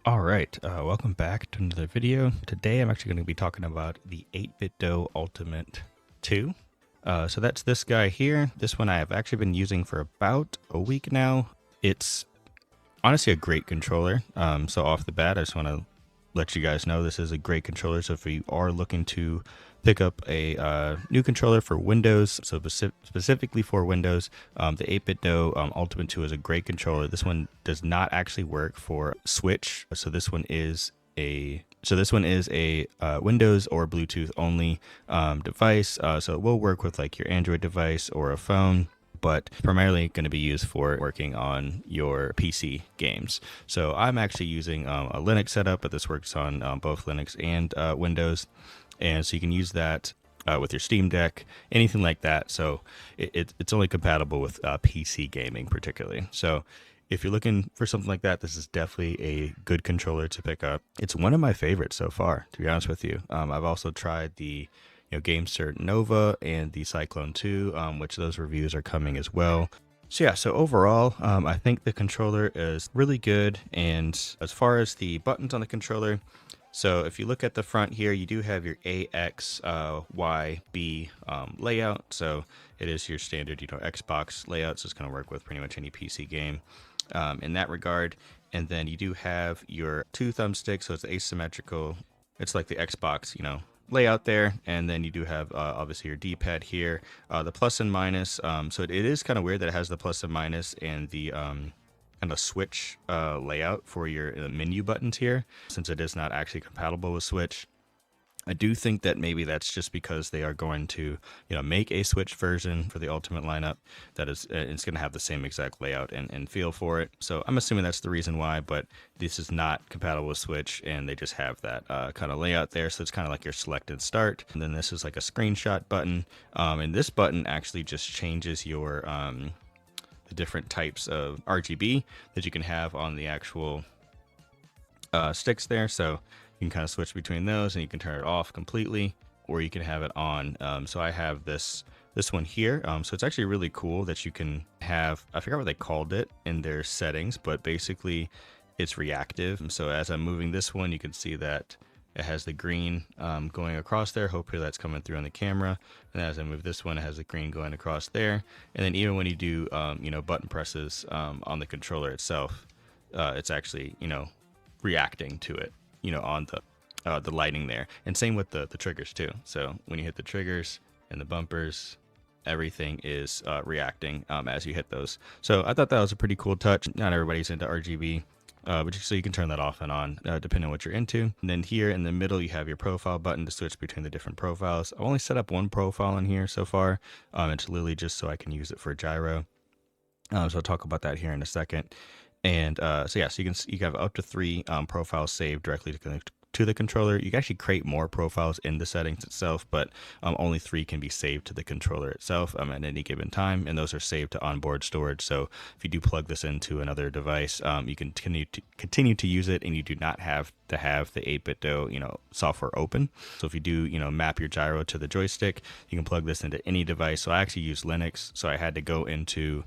All right, welcome back to another video. Today I'm actually going to be talking about the 8BitDo Ultimate 2. So that's this guy here. This one I have actually been using for about a week now. It's honestly a great controller. So off the bat, I just want to let you guys know this is a great controller. So if you are looking to pick up a new controller for Windows, so specifically for Windows, the 8BitDo Ultimate 2 is a great controller. This one does not actually work for Switch, so this one is a Windows or Bluetooth only device. So it will work with like your Android device or a phone, but primarily going to be used for working on your PC games. So I'm actually using a Linux setup, but this works on both Linux and Windows. And so you can use that with your Steam Deck, anything like that. So it's only compatible with PC gaming particularly. So if you're looking for something like that, this is definitely a good controller to pick up. It's one of my favorites so far, to be honest with you. I've also tried the GameCert Nova and the Cyclone 2, which those reviews are coming as well. So yeah, so overall, I think the controller is really good. And as far as the buttons on the controller, so if you look at the front here, you do have your A, X, Y, B layout. So it is your standard, Xbox layout. So it's going to work with pretty much any PC game in that regard. And then you do have your two thumbsticks, so it's asymmetrical. It's like the Xbox, layout there. And then you do have obviously your D-pad here, the plus and minus. So it is kind of weird that it has the plus and minus and the kind of Switch layout for your menu buttons here, since it is not actually compatible with Switch. I do think that maybe that's just because they are going to, make a Switch version for the Ultimate lineup that is, it's going to have the same exact layout and feel for it. So I'm assuming that's the reason why, but this is not compatible with Switch, and they just have that kind of layout there. So it's kind of like your select and start. And then this is like a screenshot button. And this button actually just changes your the different types of RGB that you can have on the actual sticks there. So you can kind of switch between those, and you can turn it off completely, or you can have it on. So I have this one here. So it's actually really cool that you can have, I forgot what they called it in their settings, but basically it's reactive. And so as I'm moving this one, you can see that it has the green going across there. Hopefully that's coming through on the camera. And as I move this one, it has the green going across there. And then even when you do, button presses on the controller itself, it's actually, reacting to it, on the lighting there. And same with the triggers too. So when you hit the triggers and the bumpers, everything is reacting as you hit those. So I thought that was a pretty cool touch. Not everybody's into RGB. But so you can turn that off and on depending on what you're into. And then here in the middle, you have your profile button to switch between the different profiles. I've only set up one profile in here so far. It's literally just so I can use it for gyro. So I'll talk about that here in a second. And so you have up to 3 profiles saved directly to the controller. You can actually create more profiles in the settings itself, but only 3 can be saved to the controller itself at any given time, and those are saved to onboard storage. So if you do plug this into another device, you can continue to use it, and you do not have to have the 8BitDo software open. So if you do map your gyro to the joystick, you can plug this into any device. So I actually use Linux, so I had to go into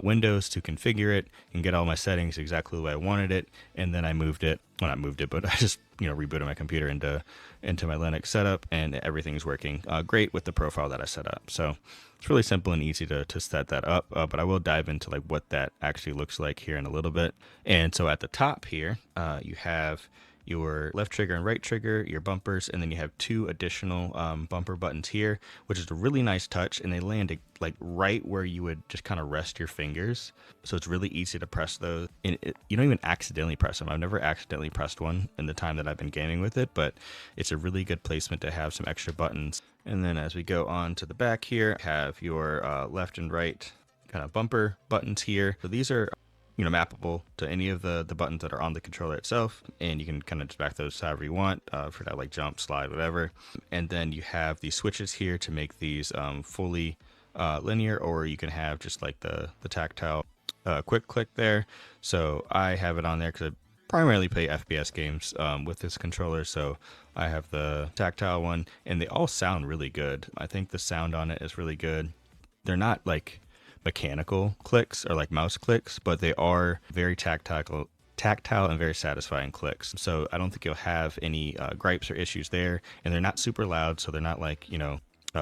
Windows to configure it and get all my settings exactly the way I wanted it, and then I moved it. Well, not moved it, but I just rebooted my computer into my Linux setup, and everything's working great with the profile that I set up. So it's really simple and easy to set that up, but I will dive into like what that actually looks like here in a little bit. And so at the top here, you have your left trigger and right trigger, your bumpers, and then you have 2 additional bumper buttons here, which is a really nice touch, and they land like right where you would just kind of rest your fingers. So it's really easy to press those, and you don't even accidentally press them. I've never accidentally pressed one in the time that I've been gaming with it, but it's a really good placement to have some extra buttons. And then as we go on to the back here, have your left and right kind of bumper buttons here. So these are mappable to any of the buttons that are on the controller itself, and you can kind of just back those however you want for that, like jump, slide, whatever. And then you have these switches here to make these fully linear, or you can have just like the tactile quick click there. So I have it on there because I primarily play FPS games with this controller, so I have the tactile one, and they all sound really good. I think the sound on it is really good. They're not like mechanical clicks or like mouse clicks, but they are very tactile tactile and very satisfying clicks. So I don't think you'll have any gripes or issues there. And they're not super loud, so they're not like,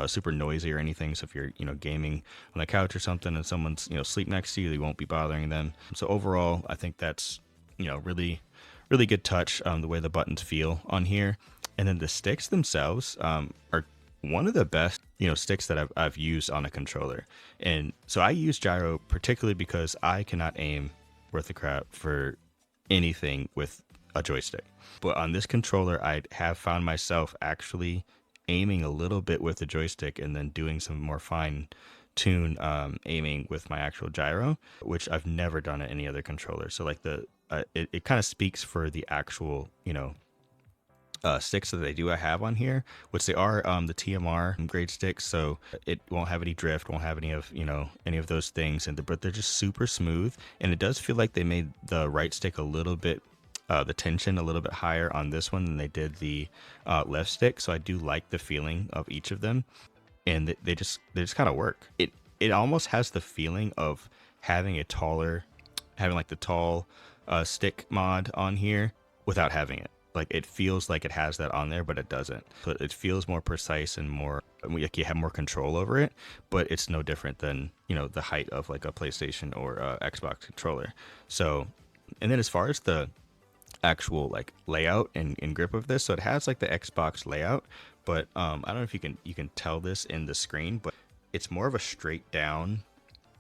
super noisy or anything. So if you're, gaming on the couch or something and someone's, sleep next to you, you won't be bothering them. So overall, I think that's, really, really good touch, the way the buttons feel on here. And then the sticks themselves are one of the best, sticks that I've used on a controller. And so I use Gyro particularly because I cannot aim worth a crap for anything with a joystick. But on this controller, I have found myself actually aiming a little bit with the joystick and then doing some more fine tune aiming with my actual gyro, which I've never done at any other controller. So like it kind of speaks for the actual, sticks that they do have on here, which they are the TMR grade sticks, so it won't have any drift, won't have any of any of those things, but they're just super smooth, and it does feel like they made the right stick a little bit the tension a little bit higher on this one than they did the left stick. So I do like the feeling of each of them, and they just kind of work. It almost has the feeling of having like the tall stick mod on here without having it. Like it feels like it has that on there, but it doesn't. So it feels more precise and more like you have more control over it, but it's no different than, the height of like a PlayStation or Xbox controller. So, and then as far as the actual like layout and grip of this, so it has like the Xbox layout, but I don't know if you can tell this in the screen, but it's more of a straight down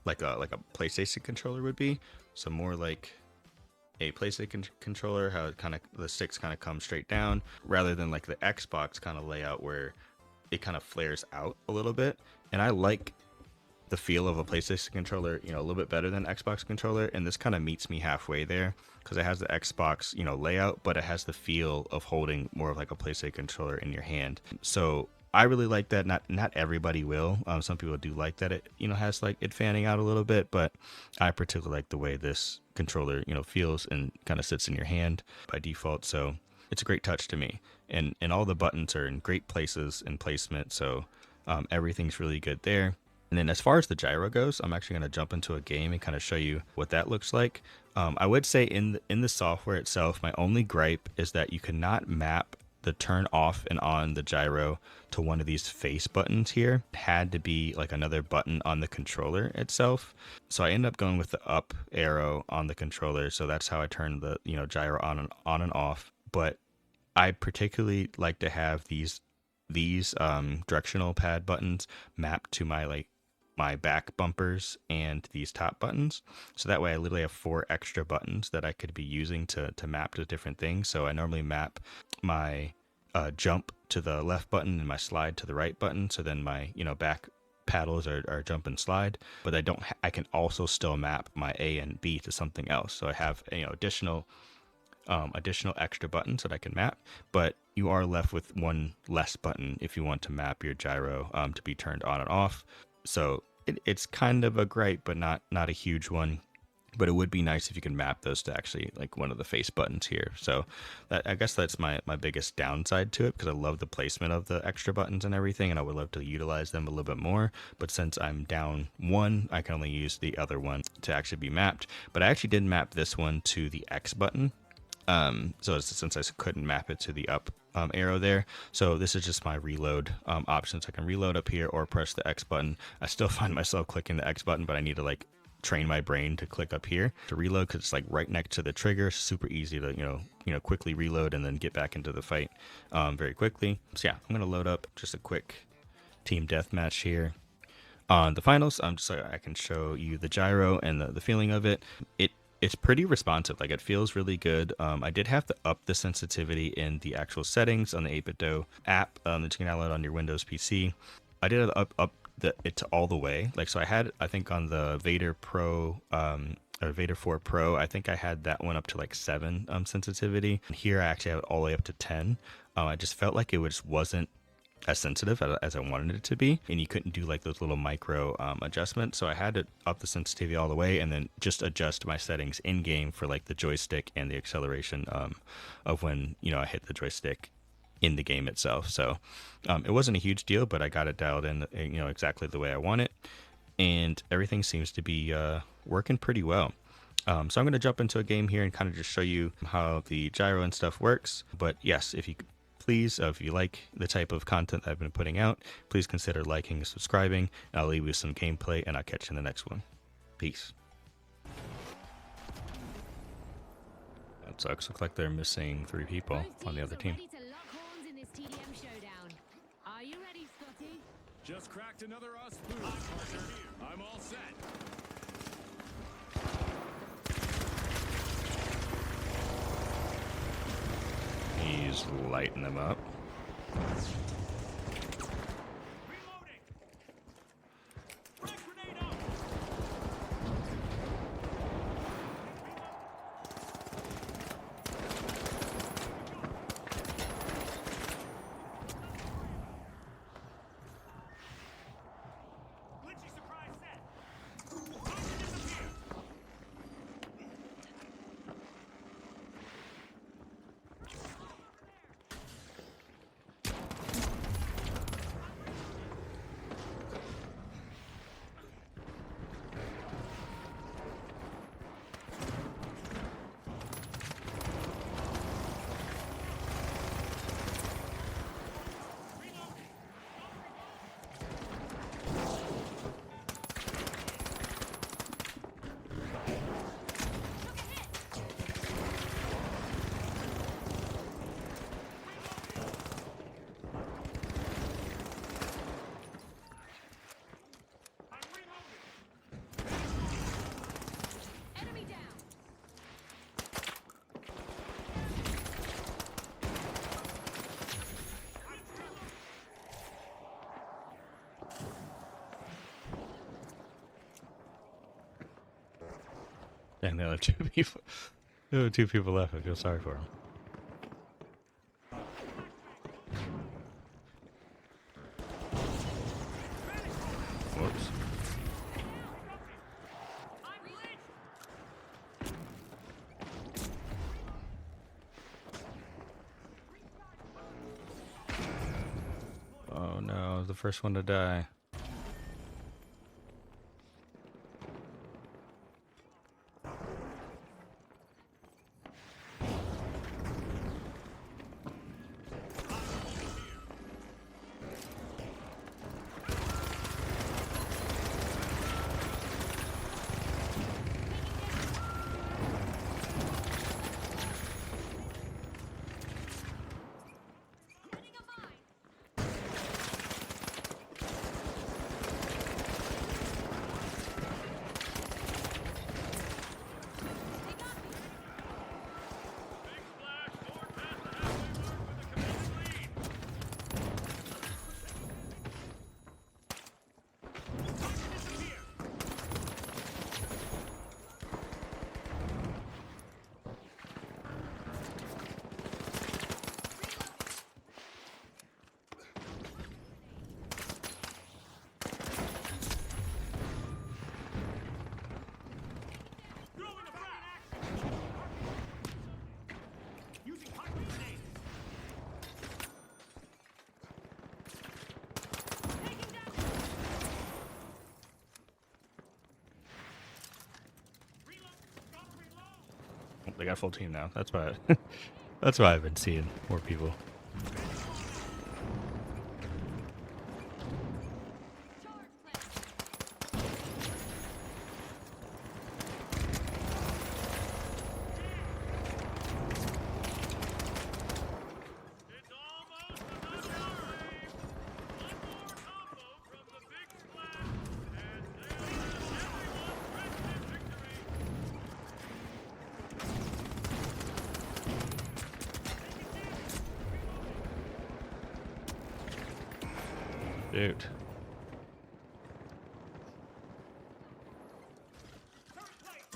like a PlayStation controller would be. So more like a PlayStation controller, how it kind of the sticks kind of come straight down, rather than like the Xbox kind of layout where it kind of flares out a little bit. And I like the feel of a PlayStation controller, a little bit better than Xbox controller, and this kind of meets me halfway there because it has the Xbox, layout, but it has the feel of holding more of like a PlayStation controller in your hand. So I really like that. Not everybody will. Some people do like that it has like it fanning out a little bit, but I particularly like the way this controller feels and kind of sits in your hand by default. So it's a great touch to me, and all the buttons are in great places and placement. So everything's really good there. And then as far as the gyro goes, I'm actually going to jump into a game and kind of show you what that looks like. I would say in the software itself, my only gripe is that you cannot map the turn off and on the gyro to one of these face buttons here. It had to be like another button on the controller itself. So I ended up going with the up arrow on the controller. So that's how I turned the gyro on and off. But I particularly like to have these directional pad buttons mapped to my back bumpers and these top buttons. So that way I literally have 4 extra buttons that I could be using to map to different things. So I normally map my jump to the left button and my slide to the right button. So then my back paddles are jump and slide, but I can also still map my A and B to something else. So I have additional extra buttons that I can map, but you are left with one less button if you want to map your gyro to be turned on and off. So it's kind of a gripe, but not a huge one. But it would be nice if you could map those to actually like one of the face buttons here. So I guess that's my biggest downside to it, because I love the placement of the extra buttons and everything, and I would love to utilize them a little bit more. But since I'm down one, I can only use the other one to actually be mapped. But I actually did map this one to the X button. So since I couldn't map it to the up arrow there, so this is just my reload options. I can reload up here or press the X button. I still find myself clicking the X button, but I need to like train my brain to click up here to reload, because it's like right next to the trigger. Super easy to quickly reload and then get back into the fight very quickly. So yeah, I'm gonna load up just a quick team deathmatch here on the finals, just so I can show you the gyro and the feeling of it. It's pretty responsive. Like it feels really good. I did have to up the sensitivity in the actual settings on the 8BitDo app that you can download on your Windows PC. I did up it to all the way. Like, so I had, I think on the Vader Pro or Vader 4 Pro, I think I had that one up to like 7 sensitivity. Here I actually have it all the way up to 10. I just felt like it just wasn't as sensitive as I wanted it to be, and you couldn't do like those little micro adjustments. So I had to up the sensitivity all the way and then just adjust my settings in game for like the joystick and the acceleration of when I hit the joystick in the game itself. So it wasn't a huge deal, but I got it dialed in exactly the way I want it, and everything seems to be working pretty well. So I'm going to jump into a game here and kind of just show you how the gyro and stuff works. But yes, if you please, if you like the type of content that I've been putting out, please consider liking and subscribing. I'll leave you some gameplay and I'll catch you in the next one. Peace. That sucks. Looks like they're missing 3 people on the other team. Are you ready, Scotty? Just cracked another us boost, partner. I'm all set. He's lighting them up. Reloading. Frag grenade out. Glitchy surprise set. Target disappear. Enemy down. And the other 2 people. The other 2 people left. I feel sorry for them. Whoops. Oh no, the first one to die. Setting a mine. They got me. Big splash. Forward past the halfway mark with a commanding lead. Target disappear. Throwing a frag. Using hot grenades. Taking down. Reload. Gotta reload. Oh, they got full team now. That's why. That's why I've been seeing more people. Charge plan. It's almost another wave. One more combo from the big splash, and they'll have everyone rest in victory. Dude. Turret plate.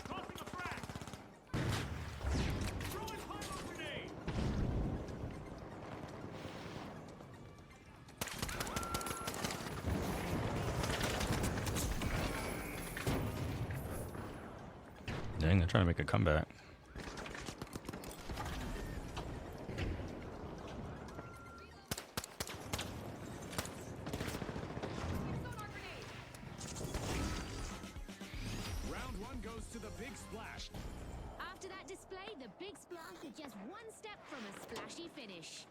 Tossing a frag. Throwing pyro grenade. Dang, they're trying to make a comeback. big splash. After that display, the big splash is just one step from a splashy finish.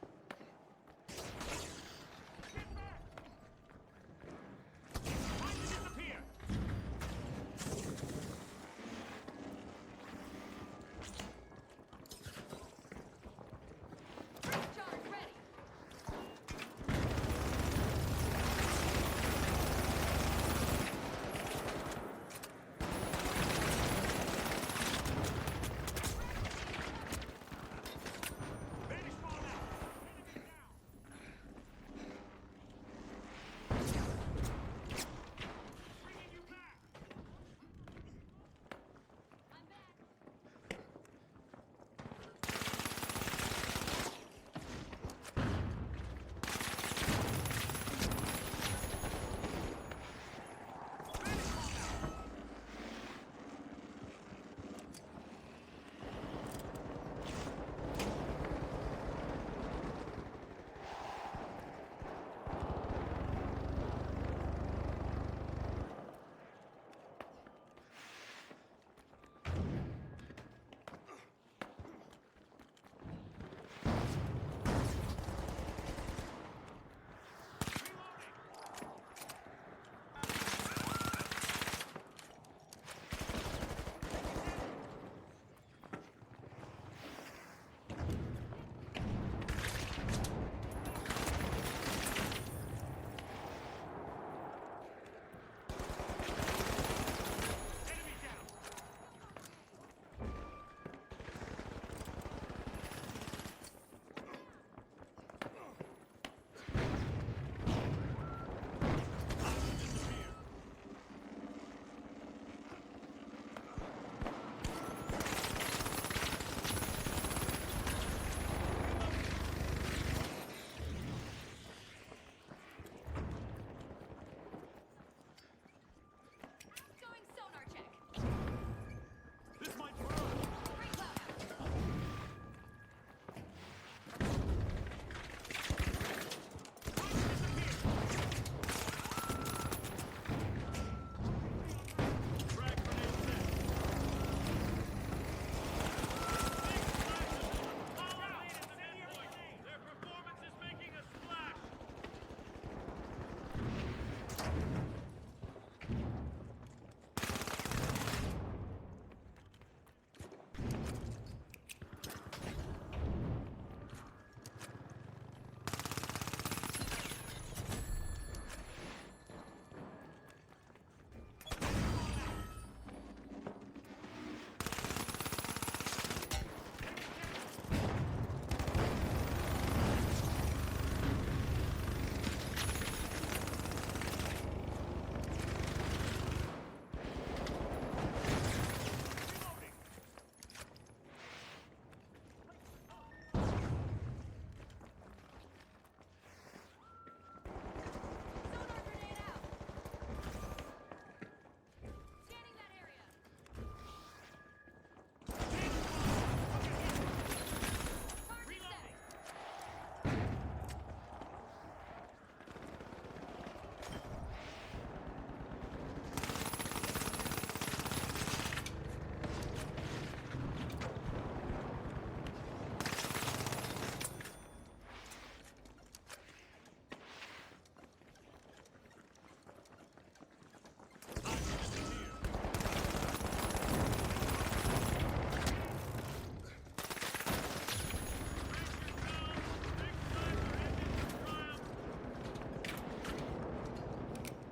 Time to disappear. Charge ready. Finish fall out. Bringing you back. I'm back. Enemy down. Disappear. Going sonar check. This might burn. Bring cloud out. Frag grenade set. Big splashes. Power lead at the midpoint. Their performance is making a splash. Sonar grenade out. Scanning that area. Target set.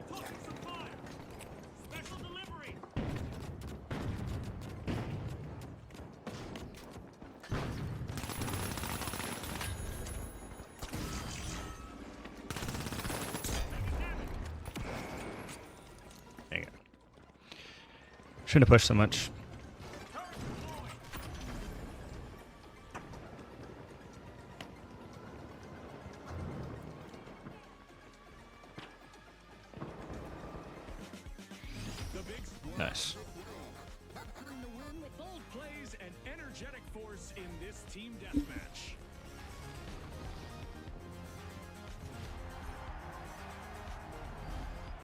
Tossing some fire. Special delivery. There you go. Shouldn't have pushed so much. Turret deployed. The big splash. Nice. Capturing the win with bold plays and energetic force in this team deathmatch.